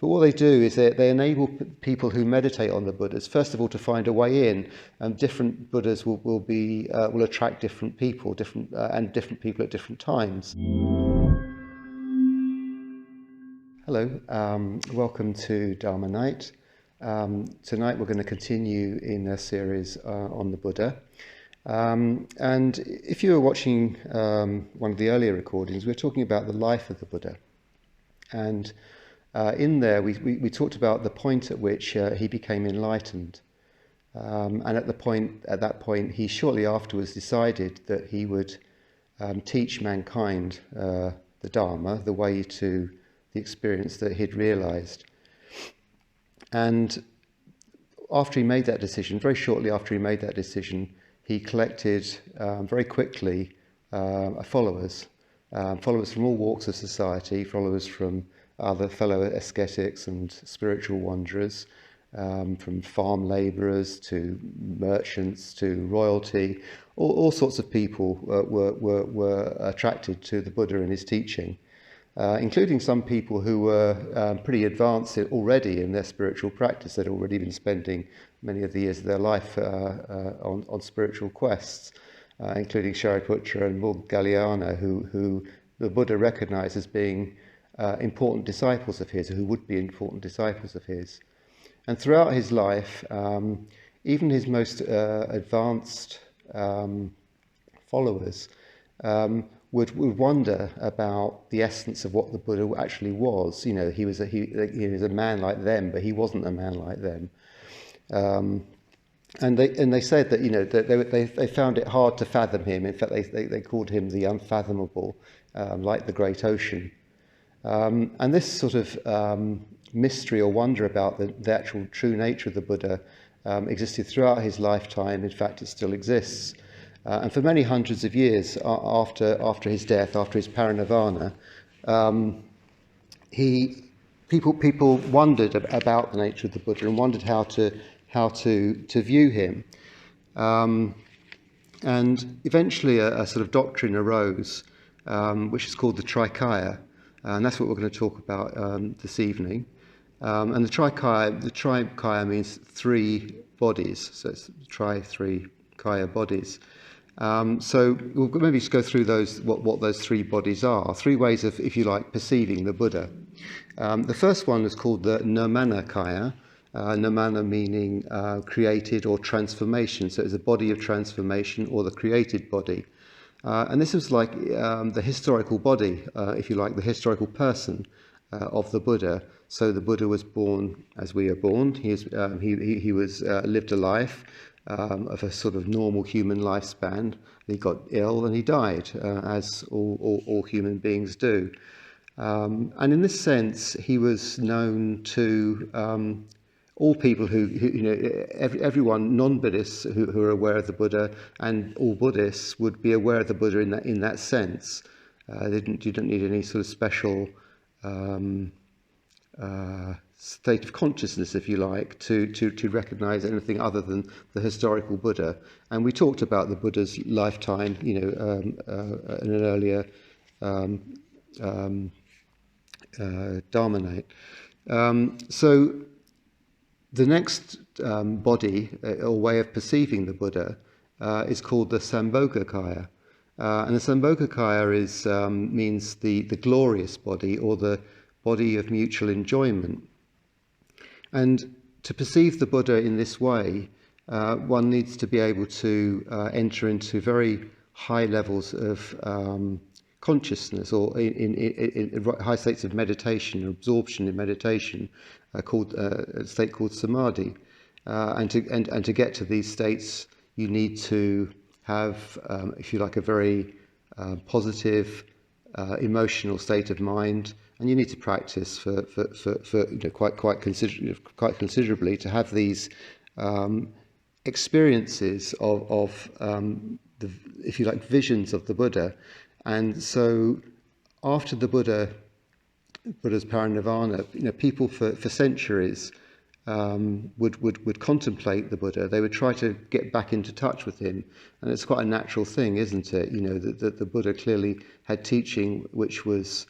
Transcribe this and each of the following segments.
But what they do is they enable people who meditate on the Buddhas, first of all, to find a way in. Different Buddhas will attract different people, and different people at different times. Hello, welcome to Dharma Night. Tonight we're going to continue in a series on the Buddha. And if you were watching one of the earlier recordings, we were talking about the life of the Buddha. And in there, we talked about the point at which he became enlightened, and at that point, he shortly afterwards decided that he would teach mankind the Dharma, the way to the experience that he'd realized. And after he made that decision, very shortly after he made that decision, he collected very quickly followers from all walks of society, followers from other fellow ascetics and spiritual wanderers, from farm labourers to merchants to royalty. All sorts of people were attracted to the Buddha and his teaching, including some people who were pretty advanced already in their spiritual practice. They'd already been spending many of the years of their life on spiritual quests, including Shariputra and Moggallana, who the Buddha recognised as being important disciples of his, who would be important disciples of his. And throughout his life, even his most advanced followers would wonder about the essence of what the Buddha actually was. You know, he was a man like them, but he wasn't a man like them. And they said that, you know, that they found it hard to fathom him. In fact, they called him the unfathomable, like the great ocean. And this sort of mystery or wonder about the actual true nature of the Buddha existed throughout his lifetime. In fact, it still exists. And for many hundreds of years after his death, after his parinirvana, people wondered about the nature of the Buddha and wondered how to view him. And eventually a sort of doctrine arose, which is called the Trikaya. And that's what we're going to talk about this evening. And the Trikaya means three bodies. So it's three Kaya bodies. So we'll maybe just go through what those three bodies are. Three ways of, if you like, perceiving the Buddha. The first one is called the Nirmana Kaya. Nirmana meaning created or transformation. So it's a body of transformation or the created body. And this was like the historical body, if you like, the historical person of the Buddha. So the Buddha was born as we are born. He was lived a life of a sort of normal human lifespan. He got ill and he died, as all human beings do. And in this sense, he was known to all people who you know, everyone, non-Buddhists who are aware of the Buddha, and all Buddhists would be aware of the Buddha in that sense. You don't need any sort of special state of consciousness, if you like, to recognise anything other than the historical Buddha. And we talked about the Buddha's lifetime, you know, in an earlier Dharma night. So the next body or way of perceiving the Buddha is called the Sambhogakaya. And the Sambhogakaya means the glorious body or the body of mutual enjoyment. And to perceive the Buddha in this way, one needs to be able to enter into very high levels of consciousness, or in high states of meditation, absorption in meditation, a state called samadhi. And to get to these states, you need to have, if you like, a very positive emotional state of mind, and you need to practice for you know, quite considerably to have these experiences of the, if you like, visions of the Buddha. And so after the Buddha's parinirvana, you know, people for centuries would contemplate the Buddha. They would try to get back into touch with him, and it's quite a natural thing, isn't it? You know, that the Buddha clearly had teaching which was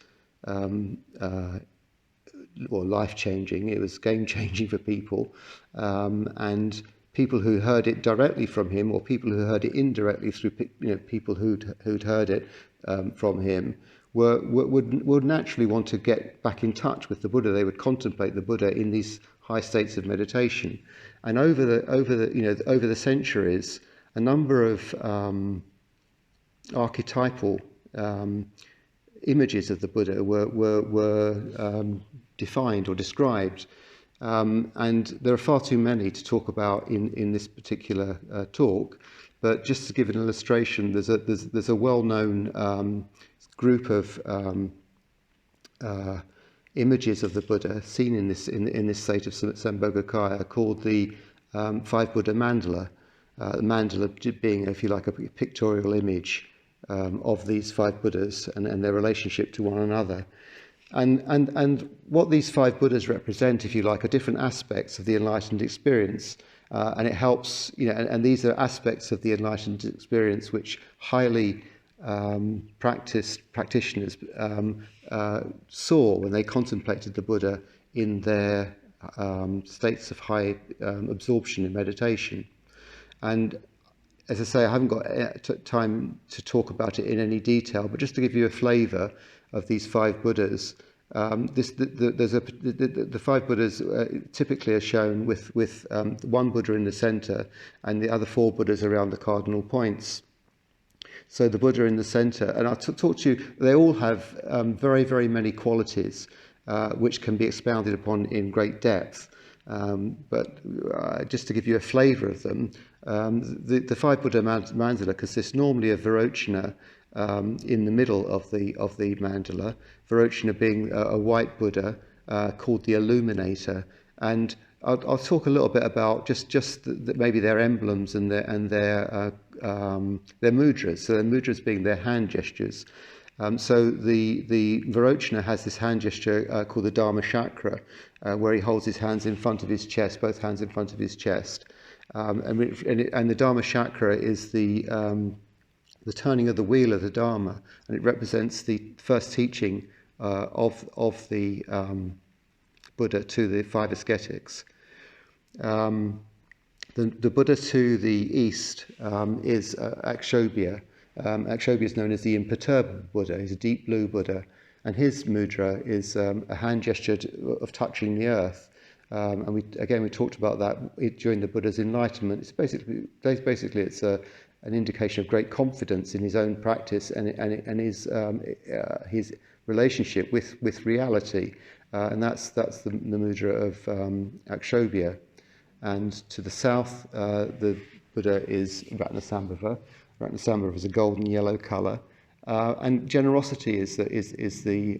life-changing. It was game-changing for people, and people who heard it directly from him, or people who heard it indirectly through people who'd heard it from him, would naturally want to get back in touch with the Buddha. They would contemplate the Buddha in these high states of meditation, and over the centuries, a number of archetypal images of the Buddha were defined or described, and there are far too many to talk about in this particular talk. But just to give an illustration, there's a well-known group of images of the Buddha seen in this state of Sambhogakaya called the Five Buddha Mandala. Mandala being, if you like, a pictorial image of these five Buddhas and their relationship to one another. And what these five Buddhas represent, if you like, are different aspects of the enlightened experience. And it helps, and these are aspects of the enlightened experience which highly practitioners saw when they contemplated the Buddha in their states of high absorption in meditation. And as I say, I haven't got time to talk about it in any detail, but just to give you a flavour of these five Buddhas, the five Buddhas typically are shown with one Buddha in the centre and the other four Buddhas around the cardinal points. So the Buddha in the centre, and I'll talk to you, they all have very, very many qualities which can be expounded upon in great depth. But just to give you a flavour of them, the five Buddha mandala consists normally of Virochana in the middle of the mandala. Virochana being a white Buddha called the Illuminator, and I'll talk a little bit about just maybe their emblems and their mudras. So their mudras being their hand gestures. So the Virochana has this hand gesture called the Dharma chakra, where he holds his hands in front of his chest, both hands in front of his chest, and the Dharma chakra is the turning of the wheel of the Dharma, and it represents the first teaching of the Buddha to the five ascetics. The Buddha to the east is Akshobhya. Akshobhya is known as the imperturbable Buddha. He's a deep blue Buddha, and his mudra is a hand gesture of touching the earth. And we talked about that during the Buddha's enlightenment. It's basically it's an indication of great confidence in his own practice and his relationship with reality, and that's the mudra of Akshobhya. And to the south, the Buddha is Ratnasambhava. Ratnasambhava is a golden yellow colour, and generosity is the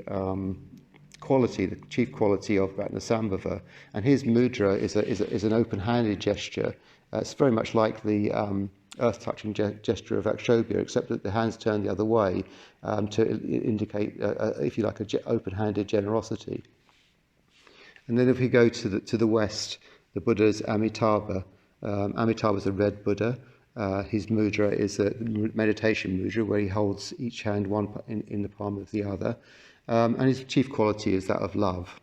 quality, the chief quality of Ratnasambhava. And his mudra is an open-handed gesture. It's very much like the earth-touching gesture of Akshobhya, except that the hands turn the other way to indicate, if you like, open-handed generosity. And then if we go to the west, the Buddha is Amitabha. Amitabha is a red Buddha. His mudra is a meditation mudra where he holds each hand one in the palm of the other. And his chief quality is that of love.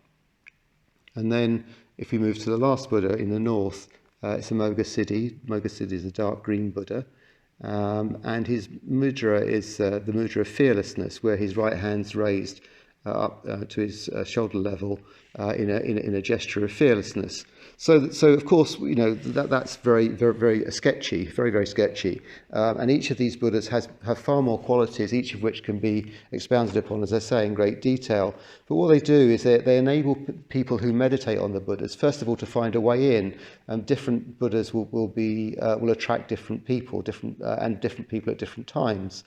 And then if we move to the last Buddha in the north, it's a Moggasiddhi. Moggasiddhi is a dark green Buddha. And his mudra is the mudra of fearlessness, where his right hand's raised up to his shoulder level in a gesture of fearlessness. So of course, that's very, very, very sketchy, very, very sketchy. And each of these Buddhas have far more qualities, each of which can be expounded upon, as I say, in great detail. But what they do is they enable people who meditate on the Buddhas, first of all, to find a way in. Different Buddhas will attract different people, and different people at different times.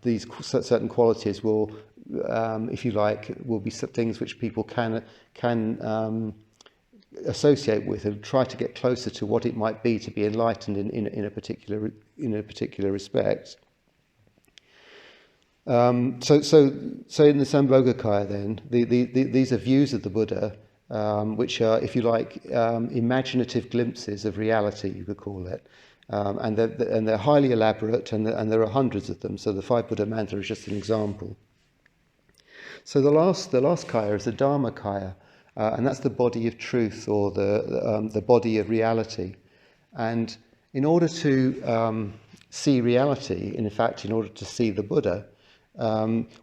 These certain qualities will, if you like, will be things which people can associate with and try to get closer to what it might be to be enlightened in a particular respect. So in the Sambhogakaya, then these are views of the Buddha, which are, if you like, imaginative glimpses of reality, you could call it. And they're highly elaborate, and there are hundreds of them. So the five Buddha mandala is just an example. So the last kaya is the Dharma kaya. and that's the body of truth, or the body of reality. And in order to see reality, in fact, in order to see the Buddha,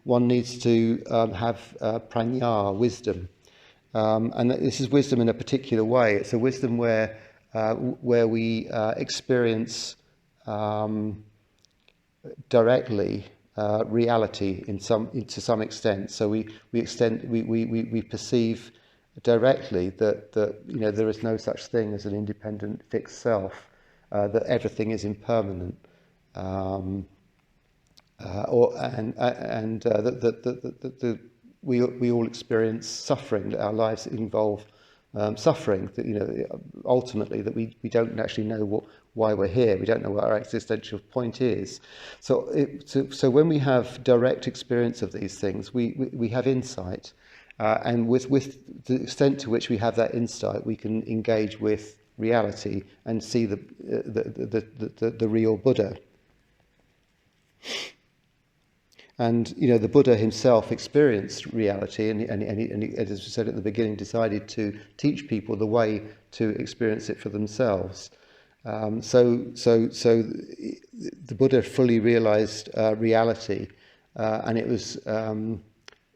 one needs to have prajna, wisdom. And this is wisdom in a particular way. It's a wisdom where we experience directly reality to some extent. So we perceive directly that there is no such thing as an independent fixed self, that everything is impermanent, we all experience suffering, that our lives involve suffering, that ultimately that we don't actually know why we're here. We don't know what our existential point is. So when we have direct experience of these things, we have insight, and with the extent to which we have that insight, we can engage with reality and see the real Buddha. And the Buddha himself experienced reality, and he, as we said at the beginning, decided to teach people the way to experience it for themselves. So the Buddha fully realized reality, and it was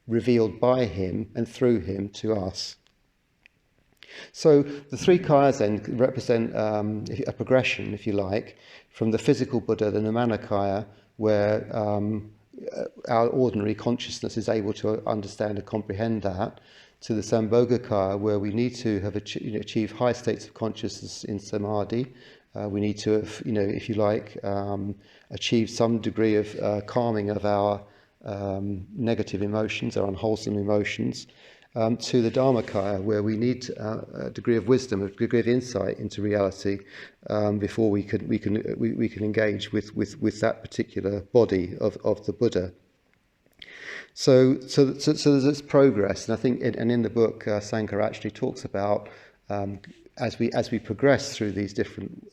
revealed by him and through him to us. So the three kayas then represent a progression, if you like, from the physical Buddha, the Nirmanakaya, where our ordinary consciousness is able to understand and comprehend that, to the Sambhogakaya, where we need to have achieved high states of consciousness in samadhi. We need to have, if you like, achieve some degree of calming of our negative emotions, our unwholesome emotions, to the Dharmakaya, where we need a degree of wisdom, a degree of insight into reality, before we can engage with that particular body of the Buddha. So there's this progress, and I think, in the book, Sangha actually talks about as we progress through these different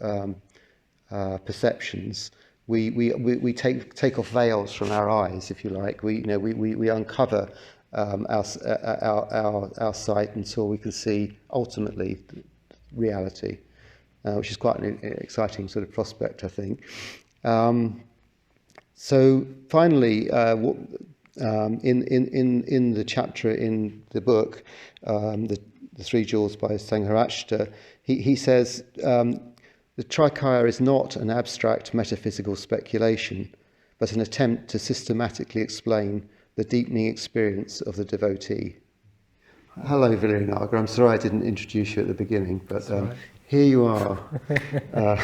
perceptions, we take off veils from our eyes, if you like. We uncover our sight until we can see ultimately reality, which is quite an exciting sort of prospect, I think. So finally, in the chapter in the book, the Three Jewels by Sangharashta, he says the Trikaya is not an abstract metaphysical speculation, but an attempt to systematically explain the deepening experience of the devotee. Hello, Vilayanagar. I'm sorry I didn't introduce you at the beginning, but here you are. I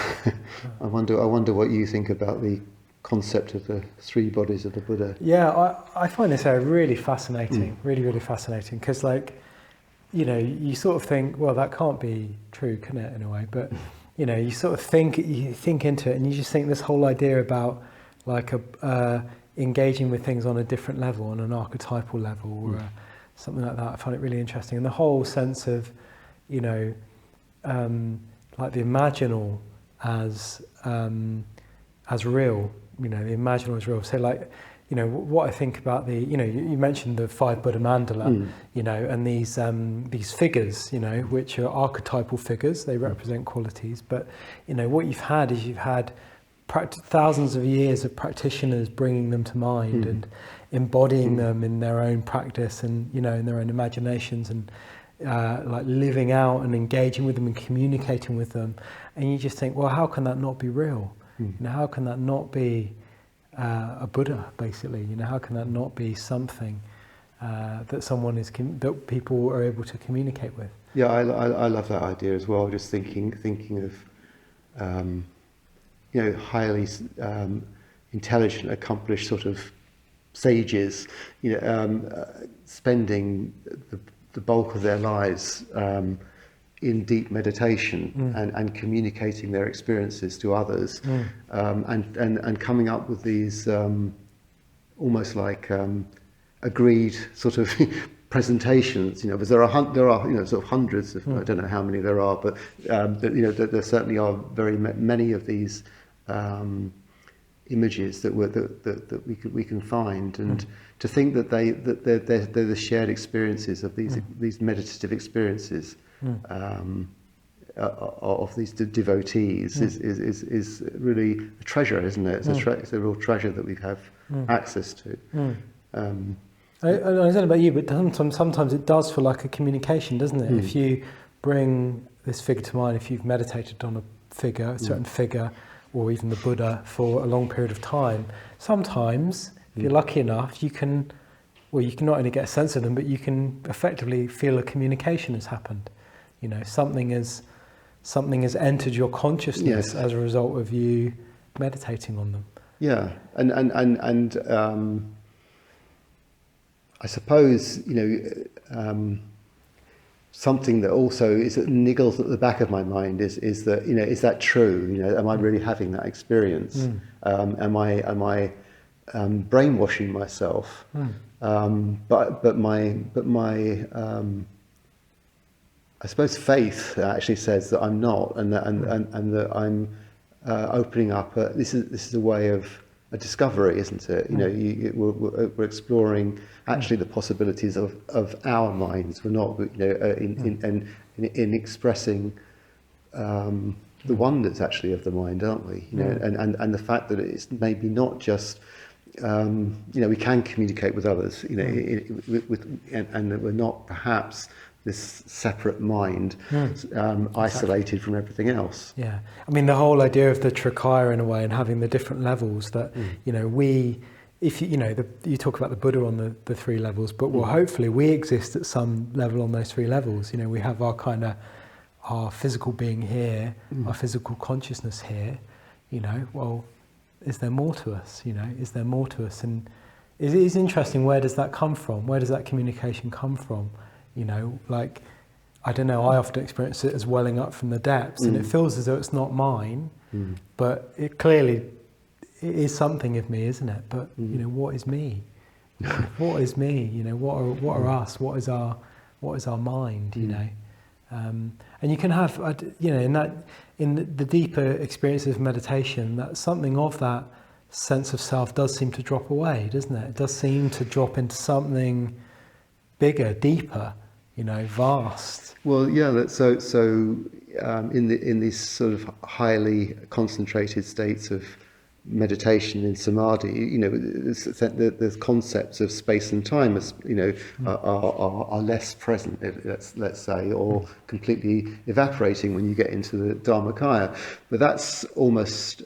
wonder what you think about the concept of the three bodies of the Buddha. Yeah, I find this area really fascinating, really fascinating, because you sort of think, well, that can't be true, can it, in a way? But you sort of think into it, and you just think this whole idea about engaging with things on a different level, on an archetypal level, or something like that. I find it really interesting, and the whole sense of the imaginal as real. The imaginal is real. So what I think about you mentioned the five Buddha mandala, and these figures, which are archetypal figures. They represent qualities, but what you've had thousands of years of practitioners bringing them to mind and embodying them in their own practice and in their own imaginations, and living out and engaging with them and communicating with them. And you just think, well, how can that not be real? How can that not be a Buddha, basically? How can that not be something that that people are able to communicate with? Yeah, I love that idea as well. Just thinking of highly intelligent, accomplished sort of sages, spending the bulk of their lives in deep meditation and communicating their experiences to others, and coming up with these almost like agreed sort of presentations, because there are sort of hundreds of, I don't know how many there are, but there certainly are very many of these images that we can find, and to think that they're the shared experiences of these meditative experiences of these devotees is really a treasure, isn't it? It's a real treasure that we have access to. I don't know about you, but sometimes it does feel like a communication, doesn't it? If you bring this figure to mind, if you've meditated on a certain figure, or even the Buddha for a long period of time, sometimes, if you're lucky enough, you can not only get a sense of them, but you can effectively feel a communication has happened. You know, something has entered your consciousness as a result of you meditating on them. Yeah, and I suppose, something that also niggles at the back of my mind is that, is that true? Am I really having that experience? Am I brainwashing myself? But my I suppose faith actually says that I'm not, and that I'm opening up. This is a way of a discovery, isn't it? We're exploring actually the possibilities of our minds. We're not, in expressing the wonders actually of the mind, aren't we? And the fact that it's maybe not just we can communicate with others, and that we're not perhaps this separate mind, isolated from everything else. Yeah, I mean the whole idea of the Trikaya in a way, and having the different levels that you talk about the Buddha on the three levels, but hopefully we exist at some level on those three levels. We have our physical being here, our physical consciousness here. Well, is there more to us? Is there more to us? And it is interesting. Where does that come from? Where does that communication come from? I don't know, I often experience it as welling up from the depths, and it feels as though it's not mine, but it clearly it is something of me, isn't it? But what is me? What is me? What are us? What is our mind? And you can have in the deeper experiences of meditation, that something of that sense of self does seem to drop away, doesn't it? It does seem to drop into something bigger, deeper, vast. Well, yeah. So in these sort of highly concentrated states of meditation in samadhi, the concepts of space and time, are less present. Let's say, or completely evaporating when you get into the Dharmakaya. But that's almost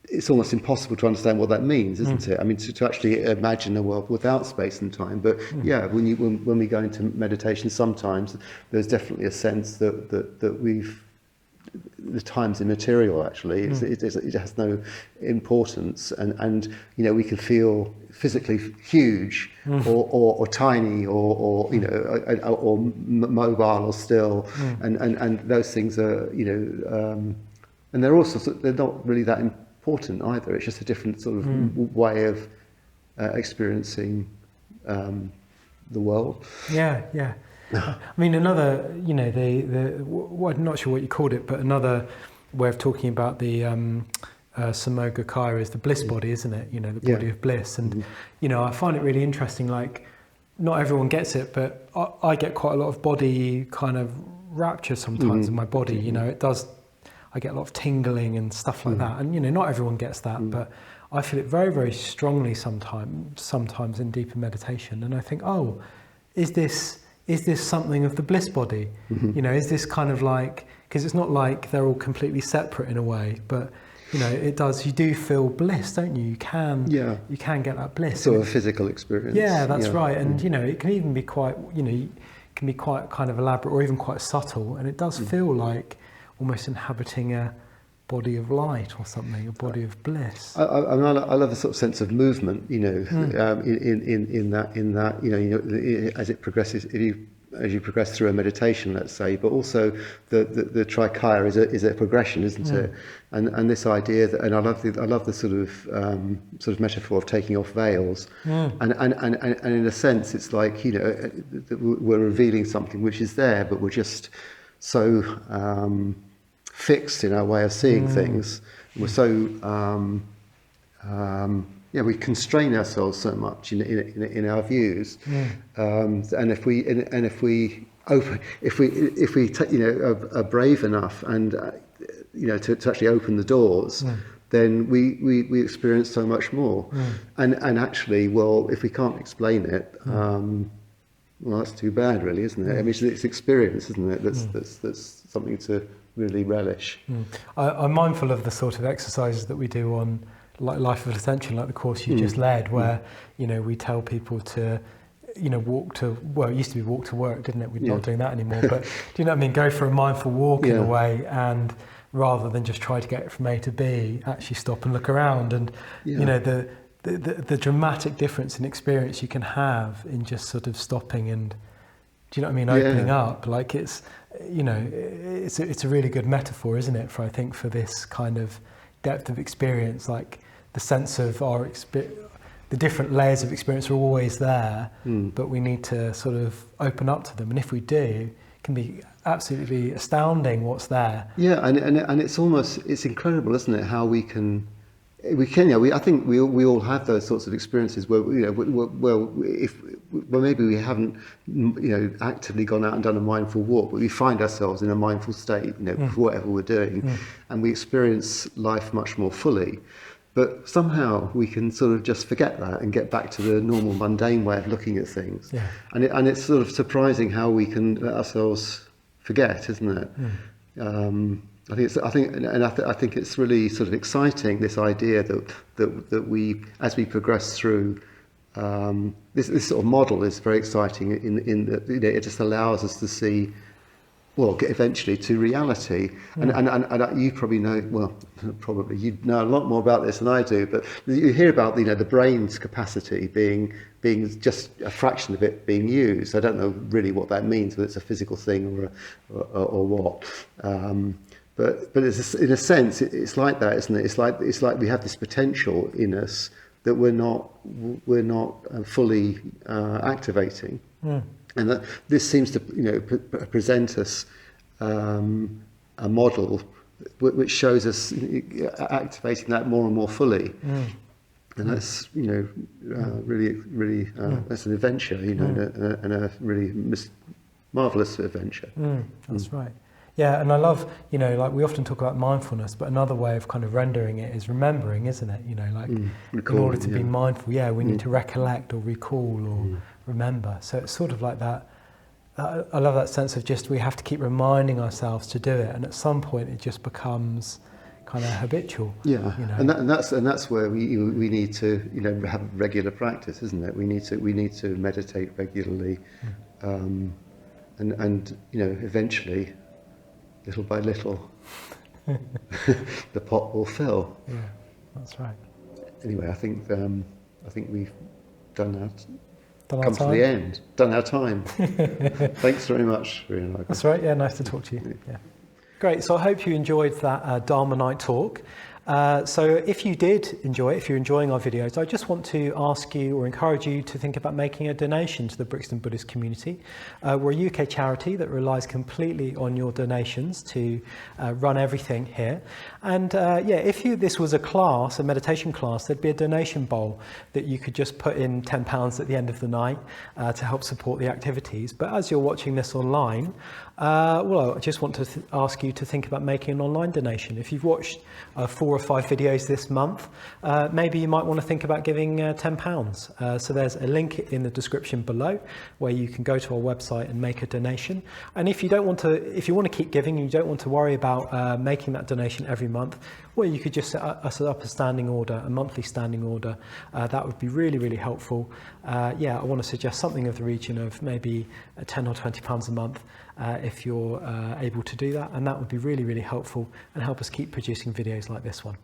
it's almost impossible to understand what that means, isn't it? I mean, to actually imagine a world without space and time. But yeah, when we go into meditation, sometimes there's definitely a sense that the time's immaterial. Actually, it has no importance, and we can feel physically huge or tiny or mobile or still, and those things are and they're not really that important either. It's just a different sort of way of experiencing the world. Yeah. I mean, another, I'm not sure what you called it, but another way of talking about the Samogakaya is the bliss body, isn't it? The body of bliss. And, I find it really interesting, not everyone gets it, but I get quite a lot of body kind of rapture sometimes in my body. I get a lot of tingling and stuff like that. And, not everyone gets that, but I feel it very, very strongly sometimes in deeper meditation. And I think, is this something of the bliss body? Is this kind of because it's not like they're all completely separate in a way, but it does. You do feel bliss, don't you? You can get that bliss. Sort of a physical experience. Yeah, that's right. And it can even be quite, can be quite kind of elaborate or even quite subtle, and it does feel like almost inhabiting a body of light or something, a body of bliss. I love the sort of sense of movement, in that, as it progresses, as you progress through a meditation, let's say, but also the Trikaya is a progression, isn't it? And this idea that, and I love the sort of metaphor of taking off veils, and in a sense, it's like we're revealing something which is there, but we're just so fixed in our way of seeing things We're so we constrain ourselves so much in our views, and if we are brave enough and to actually open the doors, then we experience so much more. And actually, well, if we can't explain it, well, that's too bad, really, isn't it? I mean, it's experience, isn't it? That's something to really relish. I'm mindful of the sort of exercises that we do on like Life of Attention, like the course you just led, where we tell people to walk to, well, it used to be walk to work, didn't it? We're not doing that anymore, but do you know what I mean? Go for a mindful walk in a way, and rather than just try to get from A to B, actually stop and look around. And the dramatic difference in experience you can have in just sort of stopping and, do you know what I mean, opening up. Like it's a really good metaphor, isn't it, for this kind of depth of experience. Like the sense of our experience, the different layers of experience are always there, but we need to sort of open up to them. And if we do, it can be absolutely astounding what's there. Yeah, and it's incredible, isn't it? How we can. I think we all have those sorts of experiences where maybe we haven't actively gone out and done a mindful walk, but we find ourselves in a mindful state, for whatever we're doing, and we experience life much more fully. But somehow we can sort of just forget that and get back to the normal mundane way of looking at things. Yeah. And it's sort of surprising how we can let ourselves forget, isn't it? I think it's really sort of exciting, this idea that we, as we progress through, this sort of model is very exciting in that it just allows us to see, well, get eventually to reality. And you probably know, well, probably you know a lot more about this than I do, but you hear about the brain's capacity being just a fraction of it being used. I don't know really what that means, whether it's a physical thing or what. But it's, in a sense, it's like that, isn't it? It's like we have this potential in us that we're not fully activating, and that this seems to present us a model which shows us activating that more and more fully, and that's really that's an adventure, and a really marvelous adventure. That's right. Yeah, and I love, like we often talk about mindfulness, but another way of kind of rendering it is remembering, isn't it? In order to be mindful, we need to recollect or recall or remember. So it's sort of like that. I love that sense of just we have to keep reminding ourselves to do it, and at some point it just becomes kind of habitual. Yeah, and that's where we need to have regular practice, isn't it? We need to meditate regularly, and eventually, little by little, the pot will fill. Yeah, that's right. Anyway, I think we've done to the end. Done our time. Thanks very much, Rina. That's right. Yeah, nice to talk to you. Yeah. Great. So I hope you enjoyed that Dharma Night talk. So if you did enjoy it, if you're enjoying our videos, I just want to ask you or encourage you to think about making a donation to the Brixton Buddhist community. We're a UK charity that relies completely on your donations to run everything here. And if this was a meditation class, there'd be a donation bowl that you could just put in £10 at the end of the night to help support the activities. But as you're watching this online, I just want to ask you to think about making an online donation. If you've watched 4 or 5 videos this month, maybe you might want to think about giving £10. So there's a link in the description below where you can go to our website and make a donation. And if you want to keep giving and you don't want to worry about making that donation every month, well, you could just set up a standing order, a monthly standing order. That would be really, really helpful. I want to suggest something of the region of maybe £10 or £20 a month if you're able to do that. And that would be really, really helpful and help us keep producing videos like this one.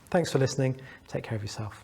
Thanks for listening. Take care of yourself.